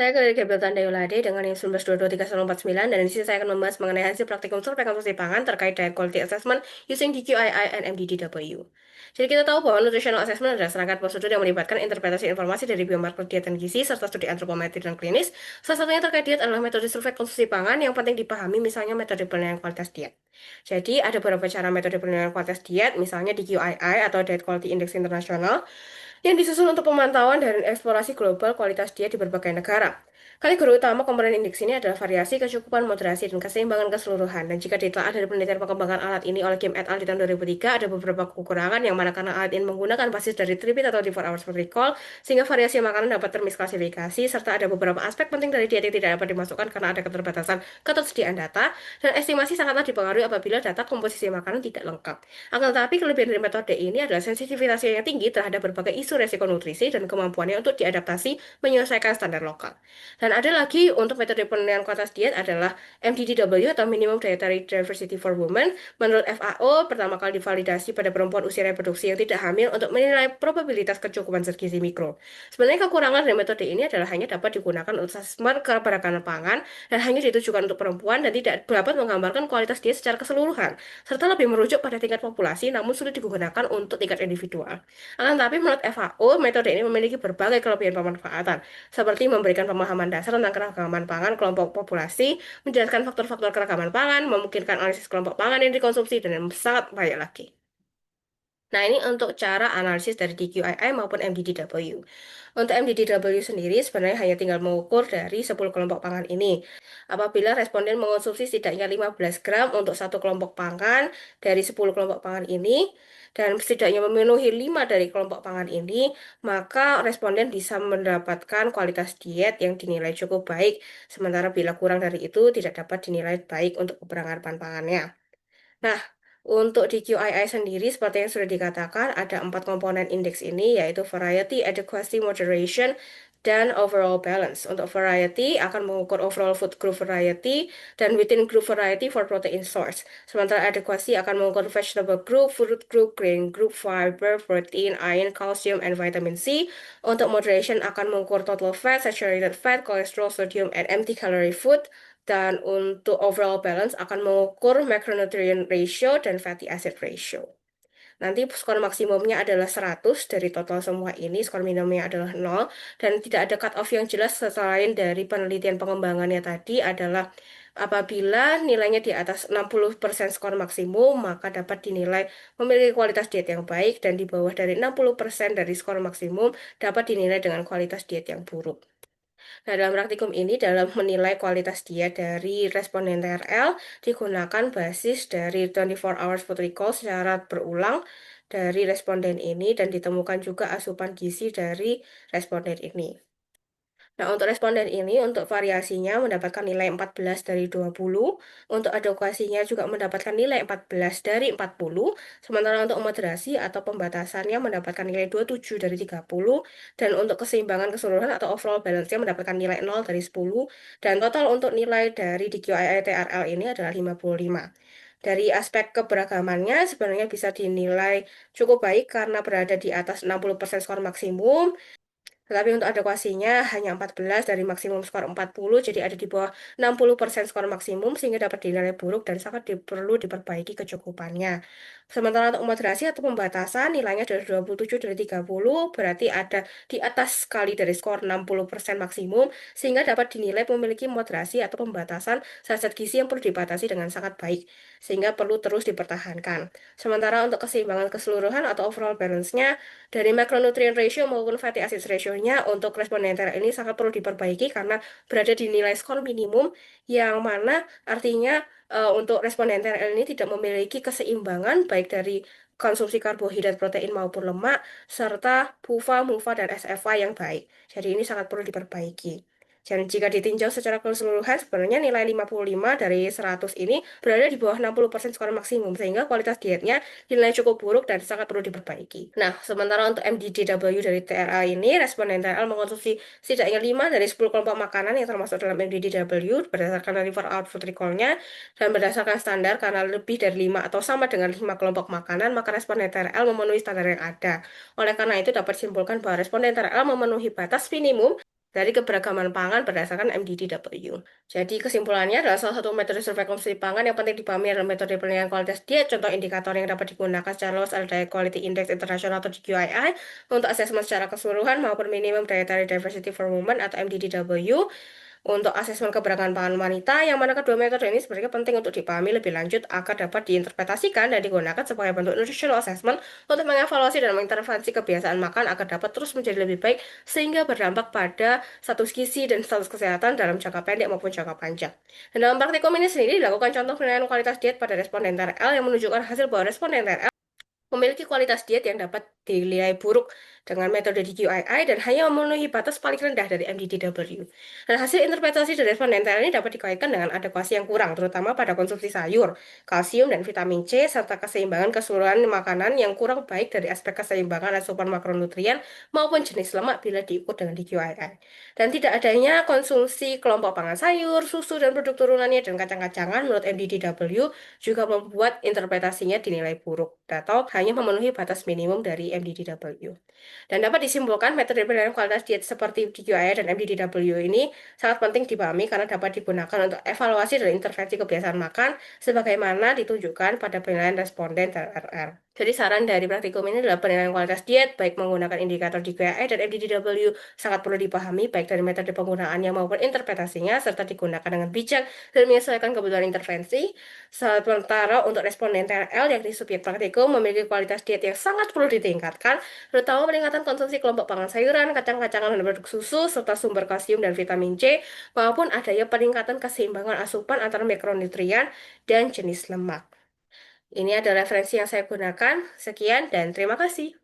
Saya dari Gabriel Dayolade dengan yang 19223149 dan di sini saya akan membahas mengenai hasil praktikum survei konsumsi pangan terkait diet quality assessment using DQII and MDDW. Jadi kita tahu bahwa nutritional assessment adalah serangkaian prosedur yang melibatkan interpretasi informasi dari biomarker diet dan gizi serta studi antropometri dan klinis. Salah satunya terkait diet adalah metode survei konsumsi pangan yang penting dipahami, misalnya metode penilaian kualitas diet. Jadi ada beberapa cara metode penilaian kualitas diet, misalnya DQII atau Diet Quality Index Internasional, yang disusun untuk pemantauan dan eksplorasi global kualitas diet di berbagai negara. Kategori utama komponen indeks ini adalah variasi, kecukupan, moderasi, dan keseimbangan keseluruhan. Dan jika ditelaah dari penelitian pengembangan alat ini oleh Kim et al. Di tahun 2003, ada beberapa kekurangan yang mana karena alat ini menggunakan basis dari tripit atau 24 hours per recall, sehingga variasi makanan dapat termisklasifikasi, serta ada beberapa aspek penting dari diet yang tidak dapat dimasukkan karena ada keterbatasan ketersediaan data, dan estimasi sangatlah dipengaruhi apabila data komposisi makanan tidak lengkap. Akan tetapi, kelebihan dari metode ini adalah sensitivitasnya yang tinggi terhadap berbagai isu resiko nutrisi dan kemampuannya untuk diadaptasi menyelesaikan standar lokal. Dan ada lagi untuk metode penilaian kualitas diet adalah MDDW atau Minimum Dietary Diversity for Women. Menurut FAO, pertama kali divalidasi pada perempuan usia reproduksi yang tidak hamil untuk menilai probabilitas kecukupan zat gizi mikro. Sebenarnya kekurangan dari metode ini adalah hanya dapat digunakan untuk asesmen keberagaman pangan dan hanya ditujukan untuk perempuan dan tidak dapat menggambarkan kualitas diet secara keseluruhan, serta lebih merujuk pada tingkat populasi namun sulit digunakan untuk tingkat individual. Akan tetapi menurut FAO, metode ini memiliki berbagai kelebihan pemanfaatan, seperti memberikan pemahaman dasar tentang keragaman pangan kelompok populasi, menjelaskan faktor-faktor keragaman pangan, memungkinkan analisis kelompok pangan yang dikonsumsi, dan yang sangat banyak lagi. Nah, ini untuk cara analisis dari DQII maupun MDDW. Untuk MDDW sendiri sebenarnya hanya tinggal mengukur dari 10 kelompok pangan ini. Apabila responden mengonsumsi setidaknya 15 gram untuk satu kelompok pangan dari 10 kelompok pangan ini, dan setidaknya memenuhi 5 dari kelompok pangan ini, maka responden bisa mendapatkan kualitas diet yang dinilai cukup baik, sementara bila kurang dari itu tidak dapat dinilai baik untuk keberagaman pangannya. Nah, untuk di QII sendiri, seperti yang sudah dikatakan, ada 4 komponen indeks ini, yaitu variety, adequacy, moderation, dan overall balance. Untuk variety akan mengukur overall food group variety dan within group variety for protein source. Sementara adequacy akan mengukur vegetable group, fruit group, grain group, fiber, protein, iron, calcium, and vitamin C. Untuk moderation akan mengukur total fat, saturated fat, cholesterol, sodium, and empty calorie food. Dan untuk overall balance akan mengukur macronutrient ratio dan fatty acid ratio. Nanti skor maksimumnya adalah 100 dari total semua ini, skor minimumnya adalah 0, dan tidak ada cut off yang jelas selain dari penelitian pengembangannya tadi adalah apabila nilainya di atas 60% skor maksimum, maka dapat dinilai memiliki kualitas diet yang baik, dan di bawah dari 60% dari skor maksimum dapat dinilai dengan kualitas diet yang buruk. Nah, dalam praktikum ini, dalam menilai kualitas diet dari responden TRL, digunakan basis dari 24 hours food recall secara berulang dari responden ini dan ditemukan juga asupan gizi dari responden ini. Nah, untuk responden ini, untuk variasinya mendapatkan nilai 14 dari 20, untuk adekuasinya juga mendapatkan nilai 14 dari 40, sementara untuk moderasi atau pembatasannya mendapatkan nilai 27 dari 30, dan untuk keseimbangan keseluruhan atau overall balance-nya mendapatkan nilai 0 dari 10, dan total untuk nilai dari DQII-TRL ini adalah 55. Dari aspek keberagamannya sebenarnya bisa dinilai cukup baik karena berada di atas 60% skor maksimum, tetapi untuk adekuasinya hanya 14 dari maksimum skor 40, jadi ada di bawah 60% skor maksimum, sehingga dapat dinilai buruk dan sangat perlu diperbaiki kecukupannya. Sementara untuk moderasi atau pembatasan, nilainya dari 27 dari 30, berarti ada di atas sekali dari skor 60% maksimum, sehingga dapat dinilai memiliki moderasi atau pembatasan zat gizi yang perlu dibatasi dengan sangat baik, sehingga perlu terus dipertahankan. Sementara untuk keseimbangan keseluruhan atau overall balance-nya, dari macronutrient ratio maupun fatty acid ratio-nya untuk responden ini sangat perlu diperbaiki karena berada di nilai skor minimum yang mana artinya untuk responden ini tidak memiliki keseimbangan baik dari konsumsi karbohidrat, protein maupun lemak serta PUFA, MUFA, dan SFA yang baik. Jadi ini sangat perlu diperbaiki. Dan jika ditinjau secara keseluruhan, sebenarnya nilai 55 dari 100 ini berada di bawah 60% skor maksimum, sehingga kualitas dietnya dinilai cukup buruk dan sangat perlu diperbaiki. Nah, sementara untuk MDDW dari TRA ini, responden TRL mengonsumsi setidaknya 5 dari 10 kelompok makanan yang termasuk dalam MDDW berdasarkan liver output recall-nya, dan berdasarkan standar karena lebih dari 5 atau sama dengan 5 kelompok makanan, maka responden TRL memenuhi standar yang ada. Oleh karena itu, dapat disimpulkan bahwa responden TRL memenuhi batas minimum dari keberagaman pangan berdasarkan MDDW. Jadi kesimpulannya adalah salah satu metode survei konsumsi pangan yang penting dipahami adalah metode penilaian kualitas diet. Contoh indikator yang dapat digunakan secara luas adalah Diet Quality Index Internasional atau DQII untuk asesmen secara keseluruhan maupun minimum dietary diversity for women atau MDDW untuk asesmen keberagaman pangan wanita, yang mana kedua metode ini sebenarnya penting untuk dipahami lebih lanjut agar dapat diinterpretasikan dan digunakan sebagai bentuk nutritional assessment untuk mengevaluasi dan mengintervensi kebiasaan makan agar dapat terus menjadi lebih baik sehingga berdampak pada status gizi dan status kesehatan dalam jangka pendek maupun jangka panjang. Dan dalam praktikum ini sendiri dilakukan contoh penilaian kualitas diet pada responden TRL yang menunjukkan hasil bahwa responden TRL memiliki kualitas diet yang dapat dinilai buruk dengan metode DQII dan hanya memenuhi batas paling rendah dari MDDW. Dan hasil interpretasi dari responden ini dapat dikaitkan dengan adekuasi yang kurang, terutama pada konsumsi sayur, kalsium, dan vitamin C, serta keseimbangan keseluruhan makanan yang kurang baik dari aspek keseimbangan asupan makronutrien maupun jenis lemak bila diukur dengan DQII. Dan tidak adanya konsumsi kelompok pangan sayur, susu, dan produk turunannya dan kacang-kacangan menurut MDDW juga membuat interpretasinya dinilai buruk atau hanya memenuhi batas minimum dari MDDW. Dan dapat disimpulkan metode penilaian kualitas diet seperti DQI dan MDDW ini sangat penting dipahami karena dapat digunakan untuk evaluasi dan intervensi kebiasaan makan sebagaimana ditunjukkan pada penilaian responden TRR. Jadi saran dari praktikum ini adalah penilaian kualitas diet baik menggunakan indikator DQI dan MDDW sangat perlu dipahami baik dari metode penggunaannya maupun interpretasinya serta digunakan dengan bijak dan menyesuaikan kebutuhan intervensi. Sementara untuk responden TRL yang di subjek praktikum memiliki kualitas diet yang sangat perlu ditingkatkan, terutama peningkatan konsumsi kelompok pangan sayuran, kacang-kacangan, dan produk susu, serta sumber kalsium dan vitamin C, maupun adanya peningkatan keseimbangan asupan antara mikronutrien dan jenis lemak. Ini adalah referensi yang saya gunakan. Sekian dan terima kasih.